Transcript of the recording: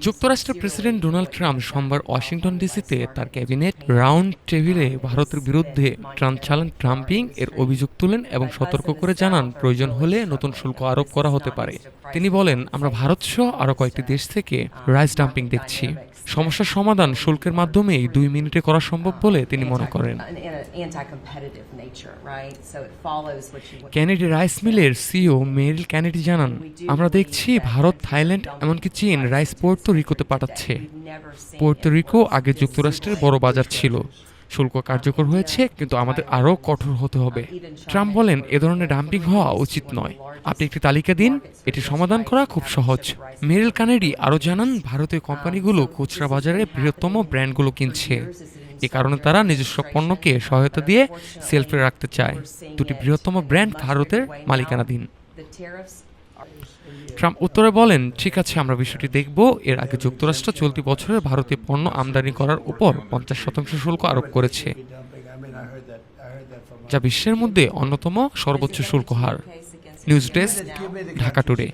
যুক্তরাষ্ট্রের president Donald Trump সোমবার Washington ডিসিতে তার ক্যাবিনেট রাউন্ড টেবিলে ভারতের বিরুদ্ধে ট্রান্সচালান ট্রাম্পিং এর অভিযোগ তুলেন এবং সতর্ক করে জানান প্রয়োজন হলে নতুন শুল্ক আরোপ করা হতে পারে। তিনি বলেন, আমরা ভারতসহ আরও কয়েকটি দেশ থেকে রাইস ডাম্পিং দেখছি। সমস্যার সমাধান শুল্কের মাধ্যমেই 2 মিনিটে করা সম্ভব বলে তিনি মনে করেন। কেনেডি রাইস মিলের সিইও মেরিল কেনেডি জানান, আমরা দেখছি ভারত, থাইল্যান্ড এমনকি চীন রাইস পোর্তো রিকোতে পাঠাচ্ছে। পোর্তো রিকো আগে যুক্তরাষ্ট্রের বড় বাজার ছিল। শুল্ক কার্যকর হয়েছে, কিন্তু আমাদের আরও কঠোর হতে হবে। ট্রাম্প বলেন, এ ধরনের ডাম্পিং হওয়া উচিত নয়। আপনি একটি তালিকা দিন, এটি সমাধান করা খুব সহজ। মেরিল কানেডি আরও জানান, ভারতীয় কোম্পানিগুলো খুচরা বাজারে বৃহত্তম ব্র্যান্ডগুলো কিনছে। এ কারণে তারা নিজস্ব পণ্যকে সহায়তা দিয়ে সেলফে রাখতে চায়। দুটি বৃহত্তম ব্র্যান্ড ভারতের মালিকানাধীন। ট্রাম্প উত্তরে বলেন, ঠিক আছে, আমরা বিষয়টি দেখব। এর আগে যুক্তরাষ্ট্র চলতি বছরে ভারতীয় পণ্য আমদানি করার উপর 50% শুল্ক আরোপ করেছে, যা বিশ্বের মধ্যে অন্যতম সর্বোচ্চ শুল্ক হার। News desk, Dhaka today.